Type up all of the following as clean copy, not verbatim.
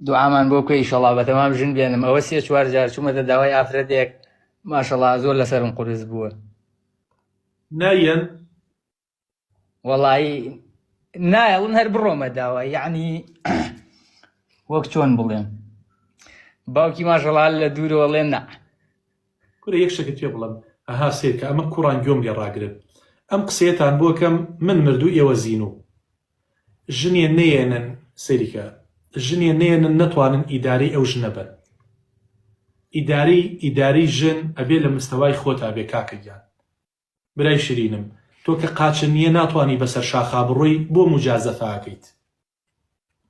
دوعامان بۆ بکەی ئیشەڵا بەتەمام ژن بێنم. ئەوە سێ چوار جار چوومەتە داوای ئافرەتێک ماشەڵا زۆر لەسەرم قورس بووە. نایەن وەڵی نایەڵن هەر بڕۆمە داوای، یعنی وەک چۆن بڵێم باوکی ماشەڵا لە دوورەوەڵێ نا کورە یەک شەکت پێ بڵم ئەها سێر کە ئەمە کوڕان گوێم لێڕاگرن. ئەم قسەیەتان بۆکەم من مردوو ئێوە زین و ژنیە نەیەنن سەریکە ژنیە نەیەنن نەتوانن ئیدارەی ئەو ژنە بن. ئیداری ژن ئەبێ لە مستەوای خۆتا بێ کاکەگیان. برای شیرینم تۆ کە قاچە نییە ناتوانانی بەسەر شاخا بڕۆی بۆ مجازەفاکەیت.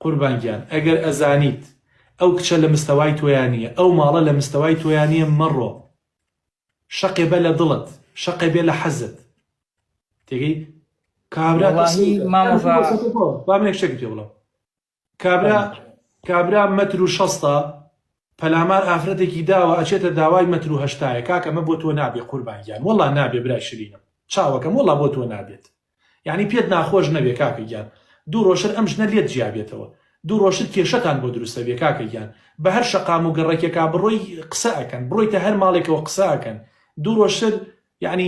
قوربانگیان ئەگەر ئەزانیت ئەو کچە لە مستەوای تۆیان نییە، ئەو ماڵە لە مستەوای تۆیان نییە، مەڕۆ شەقێ بە لە دڵت، شەقێ بێ لە حەزت. تێگەی شتێک پێ بڵم کابرا مەتر و 60 پەلامار ئافرەتێکی داوە ئەچێتە داوای مەتر و 80 کاکە ئەمە بۆ تۆ نابێ قوربانگیان، وەڵا نابێ برای شیرینم چاوەکەم وەڵا بۆ تۆ نابێت. یعنی پێت ناخۆش نەبێ کاکەگیان. دوو ڕۆژتر ئەم ژنە لێت جیابێتەوە، دوو ڕۆژتر کێشەتان بۆ دروستە بێ کاکەگیان. بە هەر شەقام و گەڕێکێکا بڕۆی قسە ئەکەن، بڕۆیتە هەر ماڵێکەوە قسە ئەکەن. دوو ڕۆژتر یعنی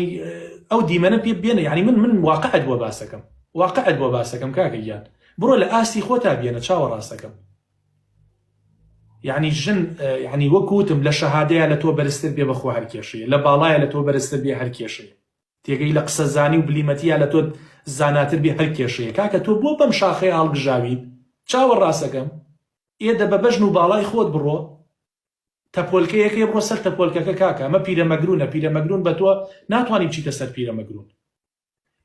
ئەو دیمەنە پێ بێنە. یعنی من واقعەت بۆ باسەکەم کاکەگیان. بڕۆ لە ئاستی خۆتا بێنە چاوەڕاستەکەم. یعنی ژن یعنی وەکوتم لە شەهادەیە لە تۆ بەرزتر بێ بەخۆ هەر کێشەیە، لە باڵایە لە تۆ بەرزتر بێ هەر کێشەیە، تێگەی لە قسە زانی و بلیمەتیە لە تۆ زاناتر بێ هەر کێشەیە. کاکە تۆ بۆ بەم شاخەیە هەڵگژاویت چاوەڕاستەکەم ئێدە بە بەژن و باڵای خۆت بڕۆ تەپۆلکەیەکەی بڕۆ سەر تەپۆلکەکە. کاکە ئەمە پیرەمەگرونە بە تۆ ناتوانانی بچیتە سەر پیرەمەگرون.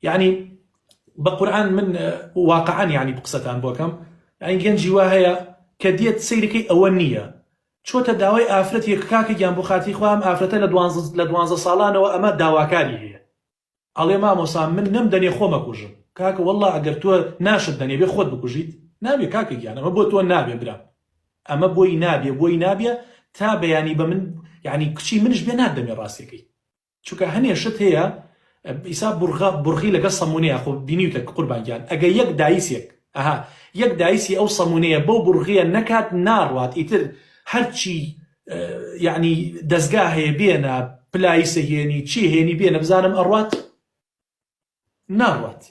یعنی بە قورئان من واقعان یعنی قسەتان بۆکەم یعنی گەنجی وا هەیە کە دێت سەیرەکەی ئەوە نییە چۆتە داوای ئافرەتێک کاکەگیان بۆ خاتی خۆم ئافرەتە لە 12 ساڵانەوە ئەمە داواکاری هەیە. ئەڵێ مامۆسا من نەمدەنێ خۆمە کوژم. کاکە وەڵڵا ئەگەر تۆ ناشت دەنێ بێ خۆت بکوژیت نابێ کاکەگیان. ئەمە بۆ تۆ نابێ برام، ئەمە بۆی نابێ تا بەیانی بە من یعنی کچی منش بێ نادەمێ ڕاستەکەی. چونکە هەنێشت هەیە ئیسا بورغی لەگە سەمونەیە. خۆ بینیوتە قوربانگیان ئەگە یەک دایسی ئەو سەمونەیە بەو بورغیە نەکات ناڕوات ئیتر هەرچی یعنی دەستگا هەیە بێنە پلایسە هێنی چی هێنی بێنە بزانم ئەڕوات ناڕوات.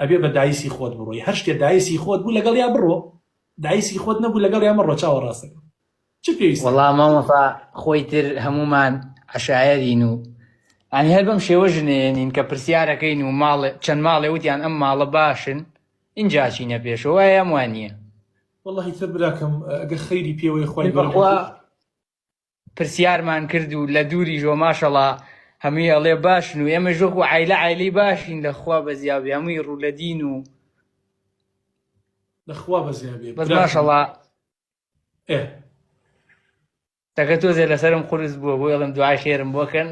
ئەبێ بە دایسی خۆت بڕۆی. هەر شتێ دایسی خۆت بوو لەگەڵیا بڕۆ، دایسی خۆت نەبوو لەگەڵیا مەڕۆ چاوەڕاستەکەم. چ پێویستە؟ وەڵا مامۆستا خۆی تر هەمومان عەشایەرین و ئەنی هەر بەم شێوە ژنێنین کە پرسیارەکەین و چەند ماڵێ وتیان ئەم ماڵە باشن اینجا چینە پێشەوە ئەم وانە. وەڵڵاهی تر براکەم ئەگە خەیری پێوەی خۆی بەخوا پرسیارمان کرد و لە دووری ژۆ ماشەڵا هەمووی ئەڵێ باشن و ئێمە ژۆک و عایلەی باشین لەخوا بەزیابێ هەمووی ڕوو لە دین و لەخوا بەزیابێ بەس ماشەڵا تەکە تۆزێ لەسەرم قورس بووە بۆ ئەڵم دوعای خێرم بۆکەن.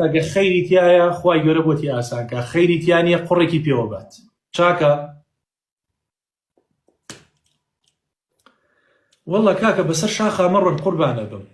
ئەگەر خەیری تایە خوای گەورە بۆتی ئاسانکە، خەیری تیانە قوڕێکی پێوە بات چاکە. وەڵڵا کاکە بەسەر شاخە مەڕۆن قوربانە بم